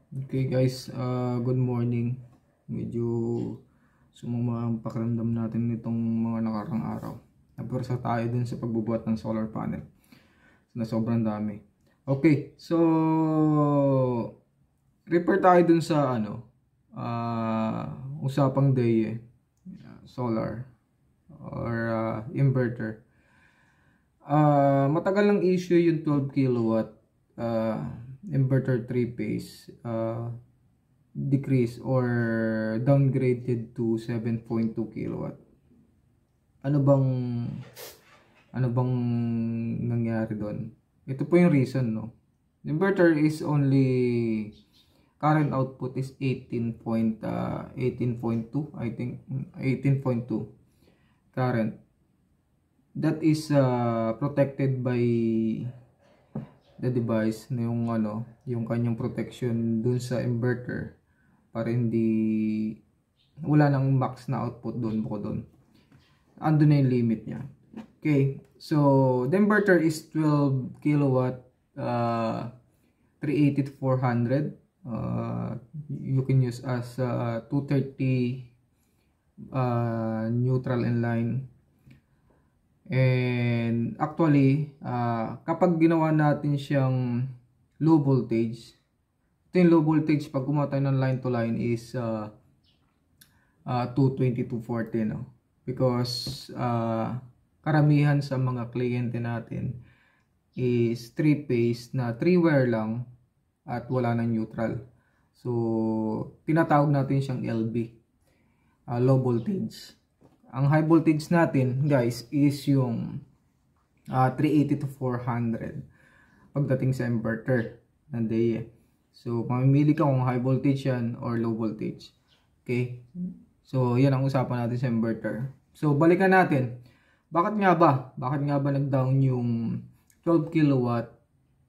Okay guys, good morning. Medyo sumama ang pakiramdam natin nitong mga nakarang araw. Nagpursa tayo dun sa pagbubuhat ng solar panel na sobrang dami. Okay, so refer tayo dun sa usapang day solar or inverter. Matagal ng issue yung 12 kilowatt inverter 3-phase decrease or downgraded to 7.2 kilowatt. Ano bang nangyari doon? Ito po yung reason, no? Inverter is only current output is 18.2, I think 18.2 current. That is protected by the device na yung kanyang protection dun sa inverter para wala nang max na output doon bukod doon. Ando na yung limit niya. Okay, so the inverter is 12 kilowatt 380 to 400. You can use as 230 neutral and line. And actually, kapag ginawa natin siyang low voltage, ito yung low voltage pag gumawa tayo ng line to line is 220 to 40, no? Because karamihan sa mga kliyente natin is 3-phase na 3-wire lang at wala nang neutral. So, tinatawag natin siyang LV, low voltage. Ang high voltage natin, guys, is yung 380 to 400 pagdating sa inverter ng DE. So, mamimili ka kung high voltage yan or low voltage. Okay? So, yan ang usapan natin sa inverter. So, balikan natin. Bakit nga ba nag-down yung 12 kilowatt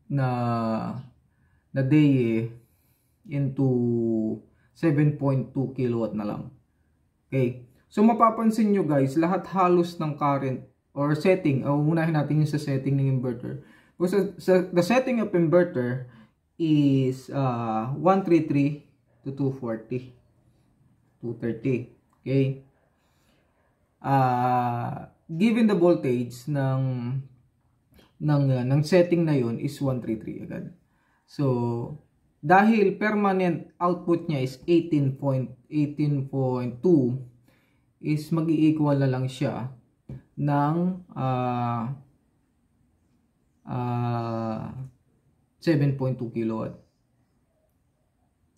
na DE into 7.2 kilowatt na lang? Okay? So mapapansin nyo guys, lahat halos ng current or setting, unahin natin yung sa setting ng inverter. So, the setting of inverter is 133 to 240, 230. Okay? Given the voltage ng setting na yun is 133 agad. So, dahil permanent output niya is 18.2 is mag-i-equal na lang siya ng 7.2 kilowatt.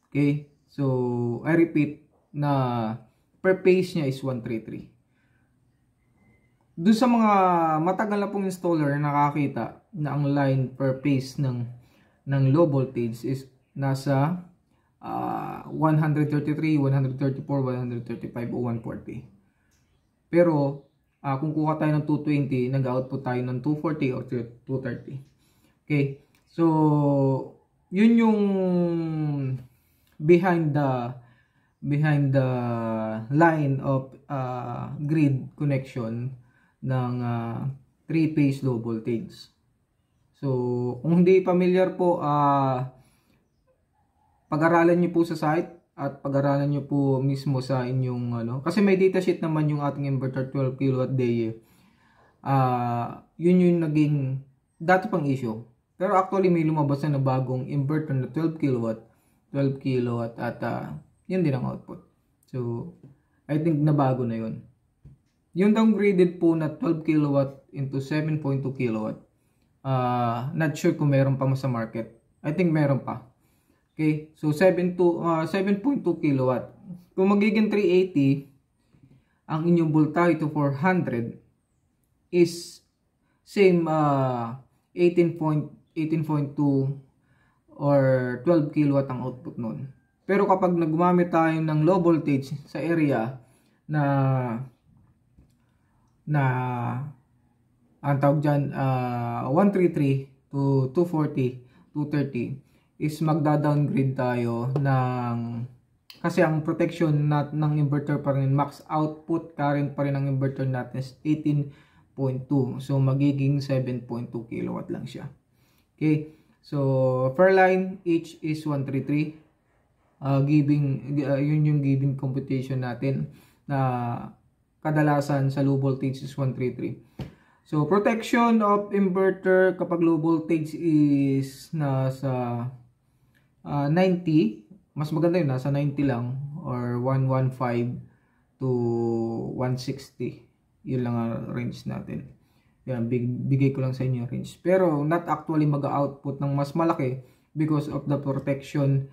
Okay? So, I repeat na per phase niya is 133. Doon sa mga matagal na pong installer nakakita na ang line per phase ng low voltage is nasa 133, 134, 135 o 140. Pero kung kuha tayo ng 220, nag-output tayo ng 240 or 230. Okay? So, yun yung behind the line of grid connection ng 3-phase low voltage. So, kung hindi familiar po, pag-aralan niyo po sa site at pag-aralan nyo po mismo sa inyong kasi may datasheet naman yung ating inverter 12 kilowatt DE. Yun yung naging dati pang issue. Pero actually may lumabas na bagong inverter na 12 kilowatt at yun din ang output. So I think nabago na yun. Yung downgraded po na 12 kilowatt into 7.2 kilowatt, not sure kung meron pa sa market. I think meron pa. Okay, so 7.2 kilowatt. Kung magiging 380, ang inyong voltage to 400 is same 18.2 or 12 kilowatt ang output nun. Pero kapag nagumamit tayo ng low voltage sa area na ang tawag dyan 133 to 240, 230 is magda-downgrade tayo kasi ang protection ng inverter pa rin, max output current pa rin ng inverter natin is 18.2. So magiging 7.2 kilowatt lang siya. Okay? So per line each is 133. yun yung giving computation natin na kadalasan sa low voltage is 133. So protection of inverter kapag low voltage is nasa 90, mas maganda yun, nasa 90 lang, or 115 to 160. Yun lang ang range natin. Yan, bigay ko lang sa inyo range. Pero not actually mag-output ng mas malaki because of the protection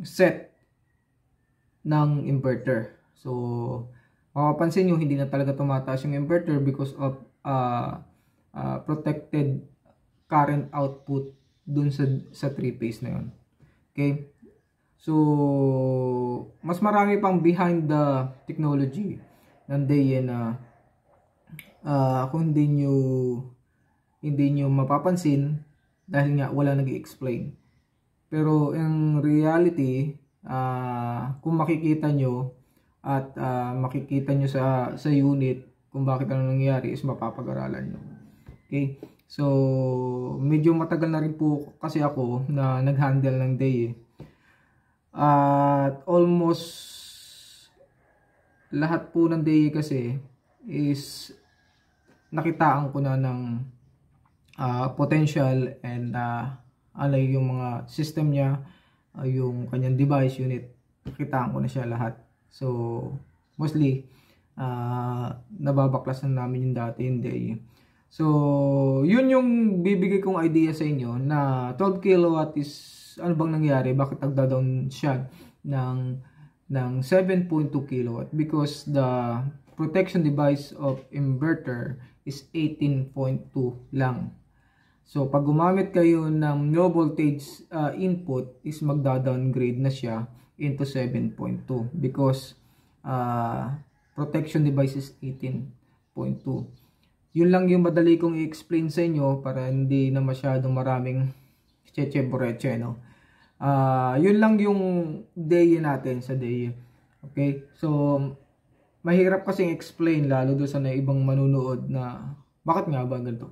set ng inverter. So mapapansin nyo, hindi na talaga tumataas yung inverter because of protected current output dun sa 3-phase na yun. Okay? So, mas marami pang behind the technology ng DEYE na kung hindi nyo mapapansin dahil nga wala nag-i-explain. Pero in reality, kung makikita nyo at makikita nyo sa unit kung bakit ano nangyari, is mapapag-aralan nyo. Okay? So, medyo matagal na rin po kasi ako na nag-handle ng DEYE. At almost lahat po ng DEYE kasi is nakitaan ko na ng potential and yung mga system niya, yung kanyang device unit, nakitaan ko na siya lahat. So, mostly, nababaklasan namin yung dati yung DEYE. So, yun yung bibigay kong idea sa inyo na 12 kilowatt is ano bang nangyari? Bakit nagda-down siya ng 7.2 kilowatt? Because the protection device of inverter is 18.2 lang. So, pag gumamit kayo ng low voltage input is magda-downgrade na siya into 7.2 because protection device is 18.2. Yun lang yung madali kong i-explain sa inyo para hindi na masyadong maraming cheche-boreche, no? Yun lang yung DEYE natin sa DEYE. Okay? So, mahirap kasing explain lalo doon sa ibang manunood na bakit nga ba ganito?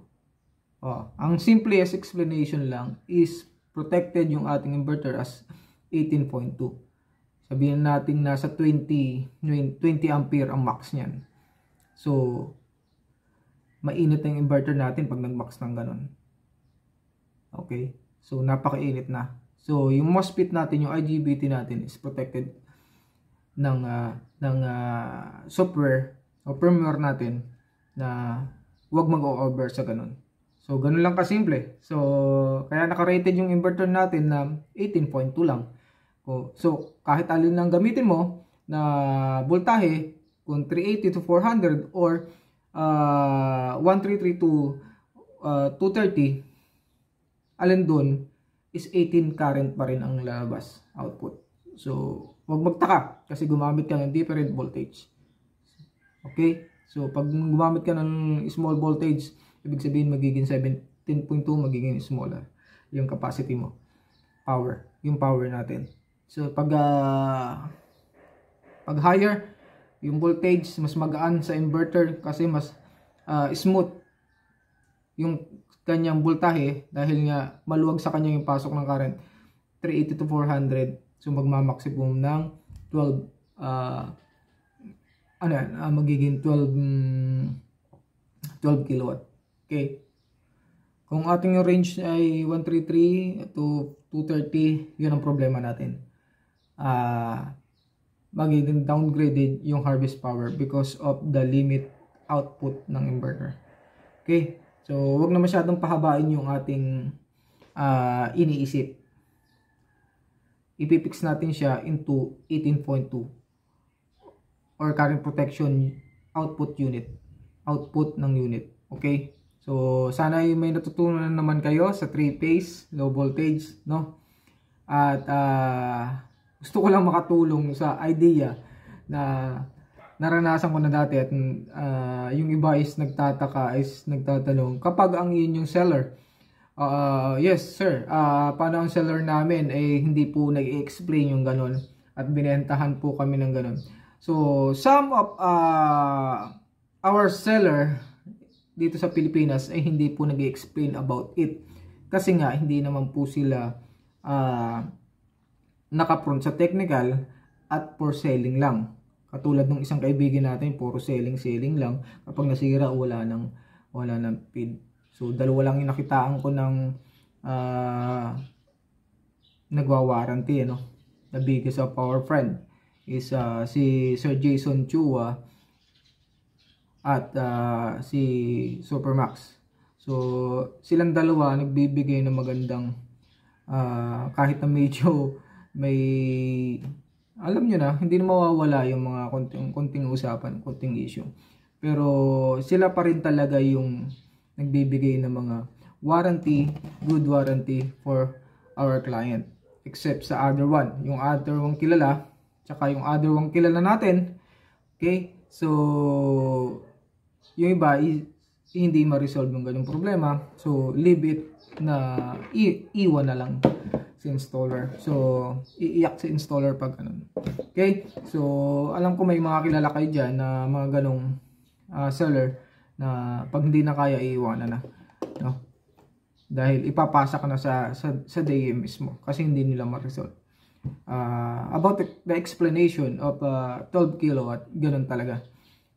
Ang simplest explanation lang is protected yung ating inverter as 18.2. Sabihin natin nasa 20 ampere ang max niyan. So, mainit ang inverter natin pag nag-max ng ganun. Okay? So, napakainit na. So, yung MOSFET natin, yung IGBT natin is protected ng software o firmware natin na huwag mag-over sa ganun. So, ganun lang kasimple. So, kaya naka-rated yung inverter natin na 18.2 lang. So, kahit alin lang gamitin mo na voltahe, kung 380 to 400 or 133 to 230, alin doon is 18 current pa rin ang lalabas output. So, huwag magtaka kasi gumamit ka ng different voltage. Okay? So, pag gumamit ka ng small voltage, ibig sabihin magiging 17.2, magiging smaller yung capacity mo. Yung power natin. So, pag higher, yung voltage mas magaan sa inverter kasi mas smooth yung kanyang voltahe dahil nga maluwag sa kanya yung pasok ng current, 380 to 400. So magmamaximum ng 12 magiging 12 kilowatt. Okay. Kung ating range ay 133 to 230, yun ang problema natin. Magiging downgraded yung harvest power because of the limit output ng inverter. Okay? So, wag na masyadong pahabain yung ating iniisip. Ipipix natin siya into 18.2 or current protection output ng unit. Okay? So, sana may natutunan naman kayo sa 3-phase, low voltage, no? At gusto ko lang makatulong sa idea na naranasan ko na dati at yung iba is nagtatanong kapag ang inyong seller, yes sir, paano ang seller namin hindi po nag-i-explain yung ganon at binentahan po kami ng ganon. So some of our seller dito sa Pilipinas ay hindi po nag-i-explain about it kasi nga hindi naman po sila nakaprone sa technical at for selling lang. Katulad ng isang kaibigan natin, puro selling lang. Kapag nasira, wala nang feed. So, dalawa lang yung nakitaan ko ng nagwa-warranty, ano? The biggest of our friend is si Sir Jason Chua at si Supermax. So, silang dalawa nagbibigay ng magandang kahit na medyo may, alam nyo na, hindi na mawawala yung mga konting usapan, konting issue. Pero sila pa rin talaga yung nagbibigay ng mga warranty, good warranty for our client. Except sa other one. Yung other one kilala, tsaka yung other one kilala natin. Okay? So, yung iba, hindi ma-resolve yung ganyung problema. So, leave it na iwan na lang sa installer. So, iiyak sa installer pag ganun. Okay? So, alam ko may mga kilala kayo dyan na mga ganong seller na pag hindi na kaya iiwanan na. No? Dahil ipapasa ka na sa day mismo kasi hindi nila ma-resolve. About the explanation of 12 kilowatt, ganun talaga.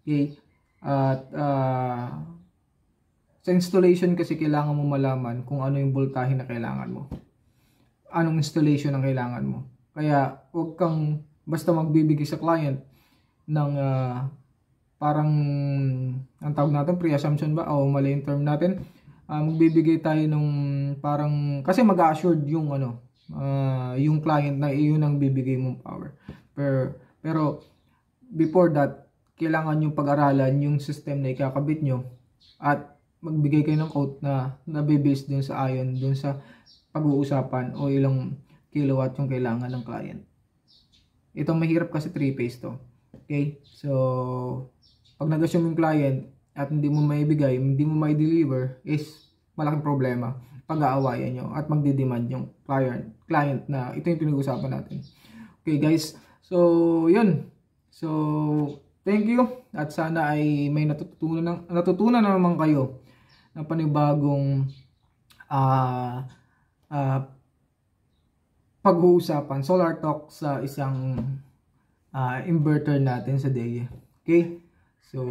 Okay? At sa installation kasi kailangan mo malaman kung ano yung voltahe na kailangan mo. Anong installation ang kailangan mo. Kaya huwag kang basta magbibigay sa client ng parang ang tawag natin pre-assumption ba o mali yung term natin. Magbibigay tayo nung parang kasi mag-assured yung yung client na iyon ang bibigay mong power. Pero before that, kailangan yung pag-aralan yung system na ikakabit nyo at magbigay kayo ng quote na nabibase dun sa ayon dun sa pag-uusapan o ilang kilowatt yung kailangan ng client. Itong mahirap kasi 3-phase to. Okay? So, pag nag-assume yung client at hindi mo maibigay, hindi mo mai-deliver is malaking problema. Pag-aawayan nyo at magdi-demand yung client na ito yung pinag-usapan natin. Okay guys, so yun. So, thank you at sana ay may natutunan na naman kayo ng panibagong pag-uusapan, solar talk sa isang inverter natin sa day. Okay? So,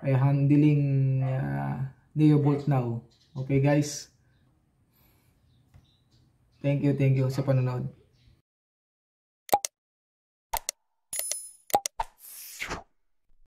I handling Neovolt now. Okay guys? Thank you sa panonood.